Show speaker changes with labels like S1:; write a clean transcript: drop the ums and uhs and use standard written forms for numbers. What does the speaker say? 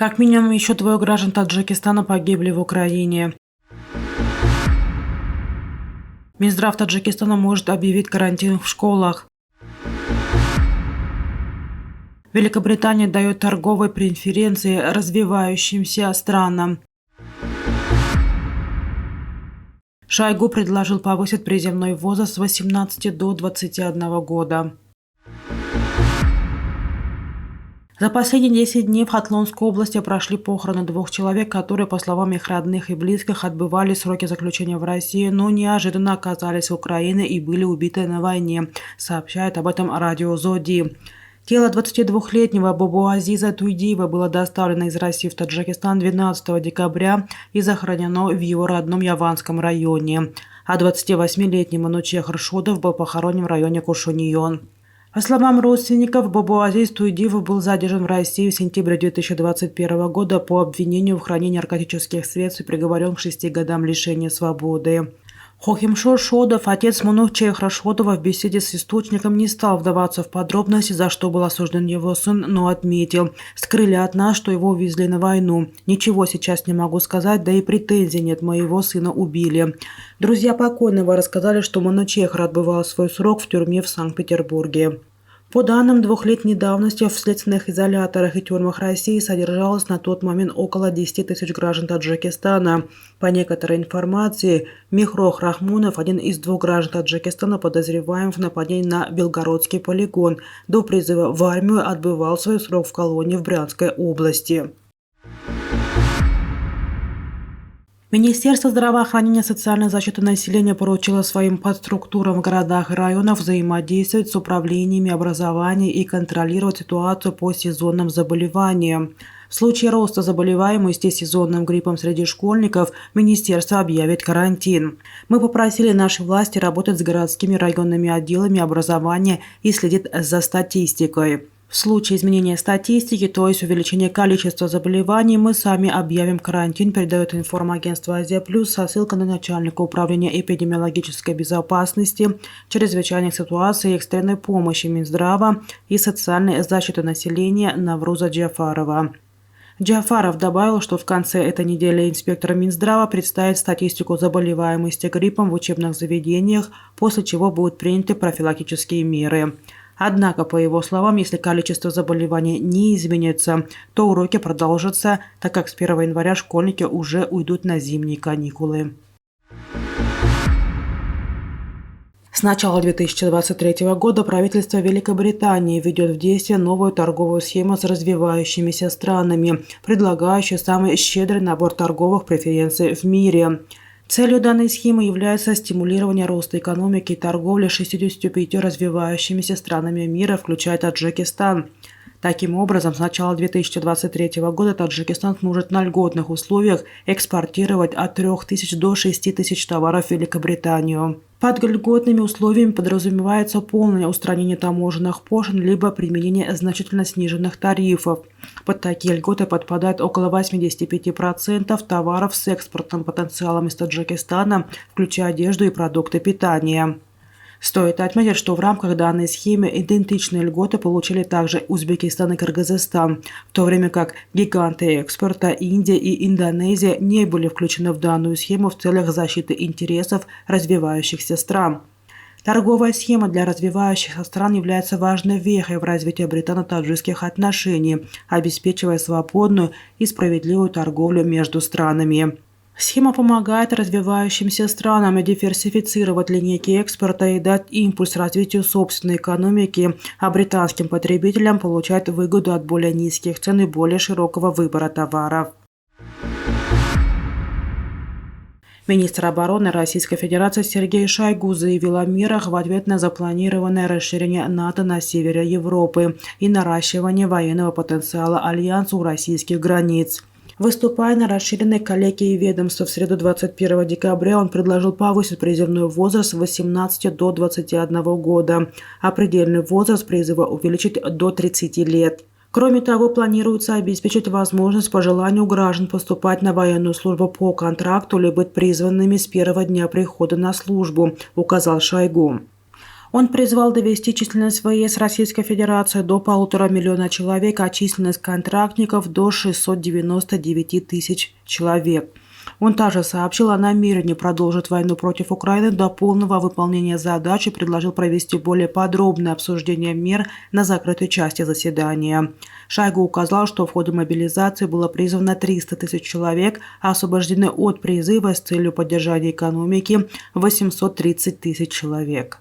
S1: Как минимум еще 2 граждан Таджикистана погибли в Украине. Минздрав Таджикистана может объявить карантин в школах. Великобритания дает торговые преференции развивающимся странам. Шойгу предложил повысить призывной возраст с 18 до 21 года. За последние 10 дней в Хатлонской области прошли похороны 2 человек, которые, по словам их родных и близких, отбывали сроки заключения в России, но неожиданно оказались в Украине и были убиты на войне, сообщает об этом радио «Зоди». Тело 22-летнего Бабуазиза Туйдиева было доставлено из России в Таджикистан 12 декабря и захоронено в его родном Яванском районе, а 28-летний Манучех Ршодов был похоронен в районе Кушуньон. По словам родственников, Бабуазиз Туйдиев был задержан в России в сентябре 2021 года по обвинению в хранении наркотических средств и приговорен к 6 годам лишения свободы. Хохимшор Шодов, отец Манучеха Ршодова, в беседе с источником не стал вдаваться в подробности, за что был осужден его сын, но отметил: «Скрыли от нас, что его увезли на войну. Ничего сейчас не могу сказать, да и претензий нет, моего сына убили». Друзья покойного рассказали, что Манучех отбывал свой срок в тюрьме в Санкт-Петербурге. По данным 2-летней давности, в следственных изоляторах и тюрьмах России содержалось на тот момент около 10 тысяч граждан Таджикистана. По некоторой информации, Михрох Рахмунов, один из 2 граждан Таджикистана, подозреваем в нападении на Белгородский полигон, до призыва в армию отбывал свой срок в колонии в Брянской области. Министерство здравоохранения и социальной защиты населения поручило своим подструктурам в городах и районах взаимодействовать с управлениями образования и контролировать ситуацию по сезонным заболеваниям. В случае роста заболеваемости сезонным гриппом среди школьников министерство объявит карантин. Мы попросили наши власти работать с городскими районными отделами образования и следить за статистикой. В случае изменения статистики, то есть увеличения количества заболеваний, мы сами объявим карантин, передает информагентство «Азия Плюс» со ссылкой на начальника управления эпидемиологической безопасности, чрезвычайных ситуаций и экстренной помощи Минздрава и социальной защиты населения Навруза Джафарова. Джафаров добавил, что в конце этой недели инспектор Минздрава представит статистику заболеваемости гриппом в учебных заведениях, после чего будут приняты профилактические меры. Однако, по его словам, если количество заболеваний не изменится, то уроки продолжатся, так как с 1 января школьники уже уйдут на зимние каникулы. С начала 2023 года правительство Великобритании введет в действие новую торговую схему с развивающимися странами, предлагающую самый щедрый набор торговых преференций в мире. Целью данной схемы является стимулирование роста экономики и торговли 65 развивающимися странами мира, включая Таджикистан. Таким образом, с начала 2023 года Таджикистан сможет на льготных условиях экспортировать от 3000 до 6000 товаров в Великобританию. Под льготными условиями подразумевается полное устранение таможенных пошлин либо применение значительно сниженных тарифов. Под такие льготы подпадает около 85% товаров с экспортным потенциалом из Таджикистана, включая одежду и продукты питания. Стоит отметить, что в рамках данной схемы идентичные льготы получили также Узбекистан и Кыргызстан, в то время как гиганты экспорта Индия и Индонезия не были включены в данную схему в целях защиты интересов развивающихся стран. Торговая схема для развивающихся стран является важной вехой в развитии британо-таджикских отношений, обеспечивая свободную и справедливую торговлю между странами. Схема помогает развивающимся странам диверсифицировать линейки экспорта и дать импульс развитию собственной экономики, а британским потребителям получать выгоду от более низких цен и более широкого выбора товаров. Министр обороны Российской Федерации Сергей Шойгу заявил о мерах в ответ на запланированное расширение НАТО на севере Европы и наращивание военного потенциала Альянса у российских границ. Выступая на расширенной коллегии ведомства в среду 21 декабря, он предложил повысить призывной возраст с 18 до 21 года, а предельный возраст призыва увеличить до 30 лет. Кроме того, планируется обеспечить возможность по желанию граждан поступать на военную службу по контракту или быть призванными с первого дня прихода на службу, указал Шойгу. Он призвал довести численность ВС Российской Федерации до 1,5 миллиона человек, а численность контрактников до 699 тысяч человек. Он также сообщил о намерении продолжить войну против Украины до полного выполнения задач и предложил провести более подробное обсуждение мер на закрытой части заседания. Шойгу указал, что в ходе мобилизации было призвано 300 тысяч человек, а освобождены от призыва с целью поддержания экономики 830 тысяч человек.